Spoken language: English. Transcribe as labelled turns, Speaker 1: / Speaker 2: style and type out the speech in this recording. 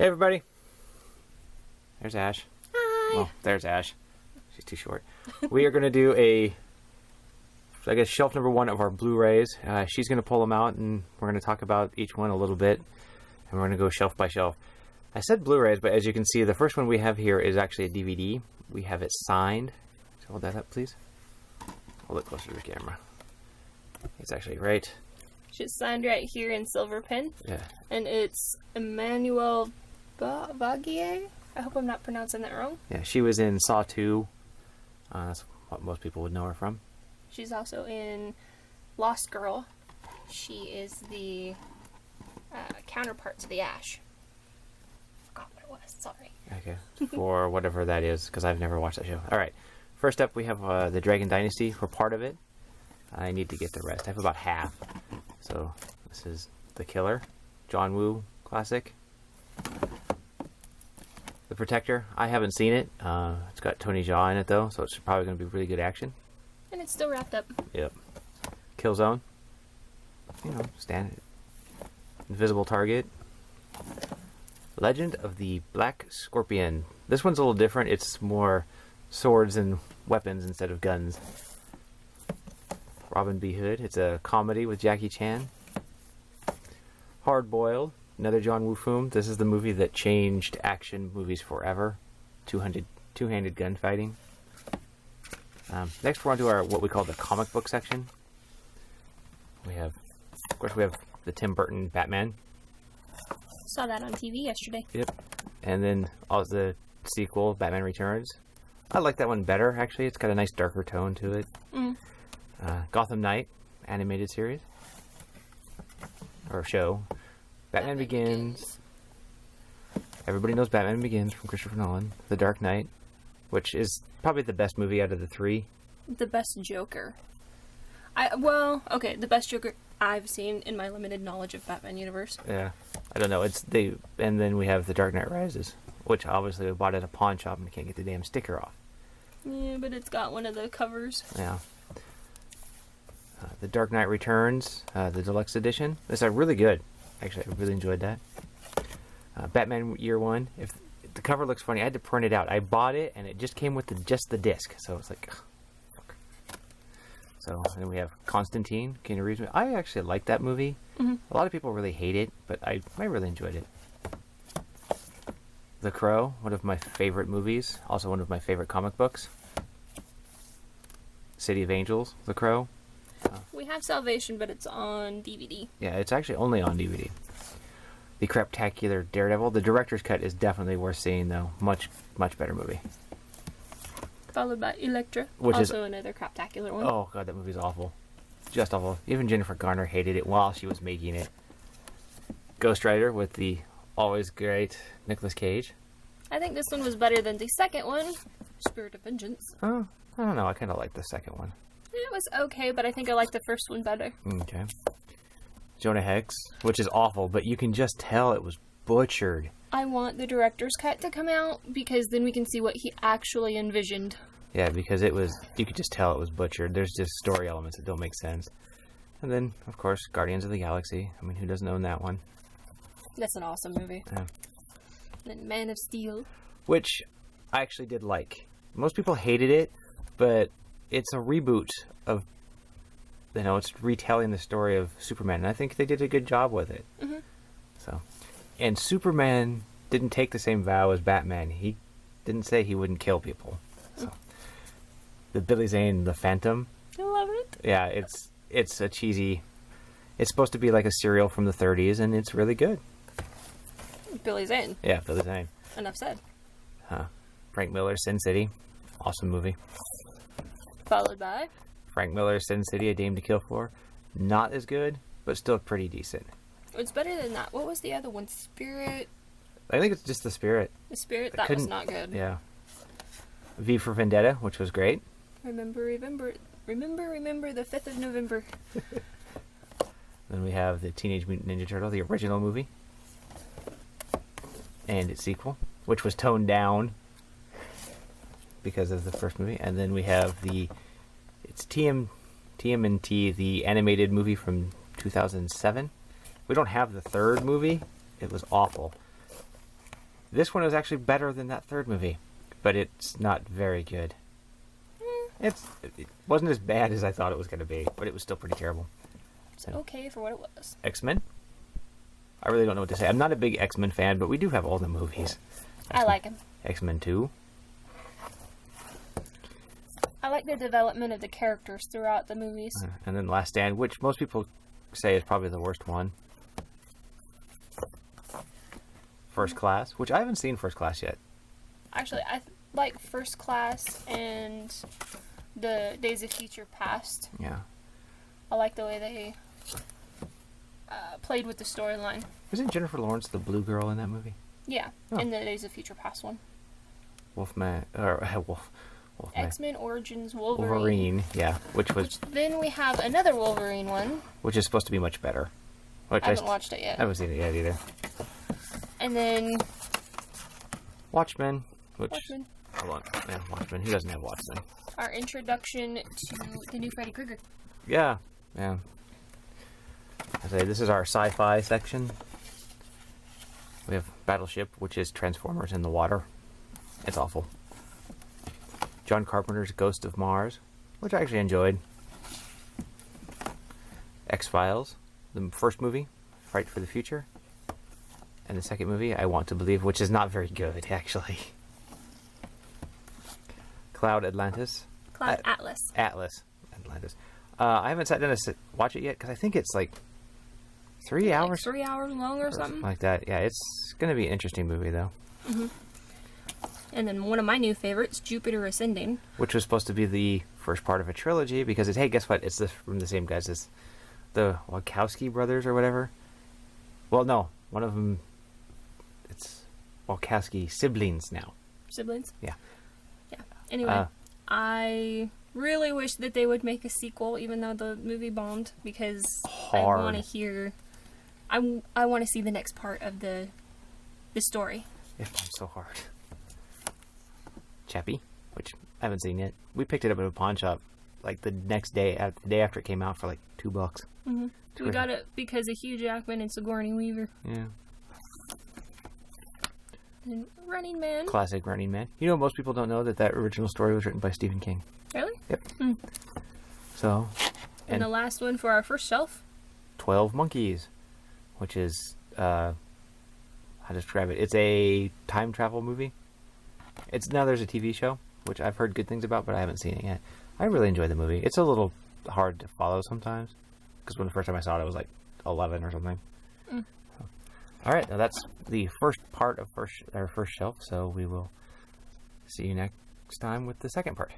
Speaker 1: Hey everybody. There's Ash.
Speaker 2: Hi.
Speaker 1: Well, there's Ash. She's too short. We are going to do I guess, shelf number 1 of our Blu-rays. She's going to pull them out, and we're going to talk about each one a little bit, and we're going to go shelf by shelf. I said Blu-rays, but as you can see, the first one we have here is actually a DVD. We have it signed. So hold that up, please. Hold it closer to the camera. It's actually right.
Speaker 2: She's signed right here in silver pen.
Speaker 1: Yeah.
Speaker 2: And it's Emmanuel Vagier. I hope I'm not pronouncing that wrong.
Speaker 1: Yeah, she was in Saw 2. That's what most people would know her from.
Speaker 2: She's also in Lost Girl. She is the counterpart to the Ash. Forgot what it was. Sorry.
Speaker 1: Okay. For whatever that is, because I've never watched that show. All right. First up, we have the Dragon Dynasty for part of it. I need to get the rest. I have about half. So this is The Killer, John Woo classic. The Protector. I haven't seen it. It's got Tony Jaa in it though, so it's probably going to be really good action.
Speaker 2: And it's still wrapped up.
Speaker 1: Yep. Killzone. You know, standard. Invisible Target. Legend of the Black Scorpion. This one's a little different. It's more swords and weapons instead of guns. Robin B. Hood. It's a comedy with Jackie Chan. Hard Boiled. Another John Woo film. This is the movie that changed action movies forever. Two-handed gunfighting. Next, we're on to our what we call the comic book section. Of course, we have the Tim Burton Batman.
Speaker 2: Saw that on TV yesterday.
Speaker 1: Yep. And then all the sequel, Batman Returns. I like that one better, actually. It's got a nice darker tone to it.
Speaker 2: Mm.
Speaker 1: Gotham Knight, animated series. Or show. Batman Begins. Everybody knows Batman Begins from Christopher Nolan. The Dark Knight, which is probably the best movie out of the 3.
Speaker 2: The best Joker. The best Joker I've seen in my limited knowledge of Batman universe.
Speaker 1: Yeah. I don't know. And then we have The Dark Knight Rises, which obviously we bought at a pawn shop and can't get the damn sticker off.
Speaker 2: Yeah, but it's got one of the covers.
Speaker 1: Yeah. The Dark Knight Returns, the deluxe edition. It's really good. Actually, I really enjoyed that. Batman Year One. If the cover looks funny, I had to print it out. I bought it, and it just came with just the disc. So it's like, fuck. So then we have Constantine. Keanu Reeves. I actually like that movie.
Speaker 2: Mm-hmm.
Speaker 1: A lot of people really hate it, but I really enjoyed it. The Crow, one of my favorite movies. Also one of my favorite comic books. City of Angels. The Crow.
Speaker 2: We have Salvation, but it's on DVD.
Speaker 1: Yeah, it's actually only on DVD. The Craptacular Daredevil. The director's cut is definitely worth seeing, though. Much, much better movie.
Speaker 2: Followed by Elektra,
Speaker 1: Which
Speaker 2: also another craptacular one.
Speaker 1: Oh, God, that movie's awful. Just awful. Even Jennifer Garner hated it while she was making it. Ghost Rider with the always great Nicolas Cage.
Speaker 2: I think this one was better than the second one, Spirit of Vengeance.
Speaker 1: Oh, I don't know. I kind of like the second one.
Speaker 2: It was okay, but I think I liked the first one better.
Speaker 1: Okay. Jonah Hex, which is awful, but you can just tell it was butchered.
Speaker 2: I want the director's cut to come out, because then we can see what he actually envisioned.
Speaker 1: Yeah, because you could just tell it was butchered. There's just story elements that don't make sense. And then, of course, Guardians of the Galaxy. I mean, who doesn't own that one?
Speaker 2: That's an awesome movie.
Speaker 1: Yeah.
Speaker 2: And Man of Steel.
Speaker 1: Which I actually did like. Most people hated it, but it's a reboot of, it's retelling the story of Superman, and I think they did a good job with it.
Speaker 2: Mm-hmm.
Speaker 1: So, and Superman didn't take the same vow as Batman. He didn't say he wouldn't kill people. So, the Billy Zane, The Phantom.
Speaker 2: I love it.
Speaker 1: Yeah, it's a cheesy. It's supposed to be like a serial from the 30s, and it's really good.
Speaker 2: Billy Zane.
Speaker 1: Yeah, Billy Zane.
Speaker 2: Enough said.
Speaker 1: Frank Miller, Sin City. Awesome movie.
Speaker 2: Followed by
Speaker 1: Frank Miller, Sin City, A Dame to Kill For. Not as good, but still pretty decent.
Speaker 2: It's better than that. What was the other one? Spirit?
Speaker 1: I think it's just The Spirit.
Speaker 2: The Spirit? That was not good.
Speaker 1: Yeah. V for Vendetta, which was great.
Speaker 2: Remember the 5th of November.
Speaker 1: Then we have the Teenage Mutant Ninja Turtle, the original movie. And its sequel, which was toned down because of the first movie. And then we have it's TMNT, the animated movie from 2007. We don't have the third movie. It was awful. This one is actually better than that third movie, but it's not very good. It wasn't as bad as I thought it was going to be, but it was still pretty terrible.
Speaker 2: It's okay for what it was.
Speaker 1: X-Men? I really don't know what to say. I'm not a big X-Men fan, but we do have all the movies.
Speaker 2: I like them.
Speaker 1: X-Men 2.
Speaker 2: I like the development of the characters throughout the movies.
Speaker 1: And then Last Stand, which most people say is probably the worst one. First Class, which I haven't seen First Class yet.
Speaker 2: Actually, I like First Class and the Days of Future Past.
Speaker 1: Yeah.
Speaker 2: I like the way they played with the storyline.
Speaker 1: Isn't Jennifer Lawrence the blue girl in that movie?
Speaker 2: Yeah,
Speaker 1: Oh.
Speaker 2: in the Days of Future Past one.
Speaker 1: Wolfman, or Wolfman.
Speaker 2: X-Men Origins Wolverine.
Speaker 1: Wolverine, yeah, which
Speaker 2: Then we have another Wolverine one.
Speaker 1: which is supposed to be much better. Which
Speaker 2: I haven't watched it yet.
Speaker 1: I haven't seen it yet either.
Speaker 2: And then
Speaker 1: Watchmen, which
Speaker 2: Watchmen.
Speaker 1: hold on, yeah, Watchmen. Who doesn't have Watchmen?
Speaker 2: Our introduction to the new Freddy Krueger.
Speaker 1: Yeah, yeah. I say this is our sci-fi section. We have Battleship, which is Transformers in the water. It's awful. John Carpenter's Ghost of Mars, which I actually enjoyed. X-Files, the first movie, Fright for the Future. And the second movie, I Want to Believe, which is not very good, actually. Cloud Atlantis.
Speaker 2: Cloud Atlas.
Speaker 1: Atlantis. I haven't sat down to watch it yet, because I think it's like 3 hours.
Speaker 2: Like 3 hours long or something.
Speaker 1: Like that. Yeah, it's going to be an interesting movie, though.
Speaker 2: Mm-hmm. And then one of my new favorites, Jupiter Ascending.
Speaker 1: Which was supposed to be the first part of a trilogy, because it's, hey, guess what? It's from the same guys as the Wachowski brothers or whatever. Well, no. One of them, it's Wachowski siblings now.
Speaker 2: Siblings?
Speaker 1: Yeah.
Speaker 2: Yeah. Anyway, I really wish that they would make a sequel, even though the movie bombed, because I want to hear... I want to see the next part of the story.
Speaker 1: It bombed so hard. Chappie, which I haven't seen yet. We picked it up at a pawn shop like the next day, the day after it came out, for like $2.
Speaker 2: Mm-hmm. We got it because of Hugh Jackman and Sigourney Weaver.
Speaker 1: Yeah.
Speaker 2: And Running Man.
Speaker 1: Classic Running Man. You know, most people don't know that original story was written by Stephen King.
Speaker 2: Really?
Speaker 1: Yep.
Speaker 2: Mm.
Speaker 1: So.
Speaker 2: And the last one for our first shelf?
Speaker 1: 12 Monkeys, which is, how to describe it? It's a time travel movie. Now there's a TV show, which I've heard good things about, but I haven't seen it yet. I really enjoyed the movie. It's a little hard to follow sometimes, because when the first time I saw it, I was like 11 or something. Mm. All right, now that's the first part of our first shelf, so we will see you next time with the second part.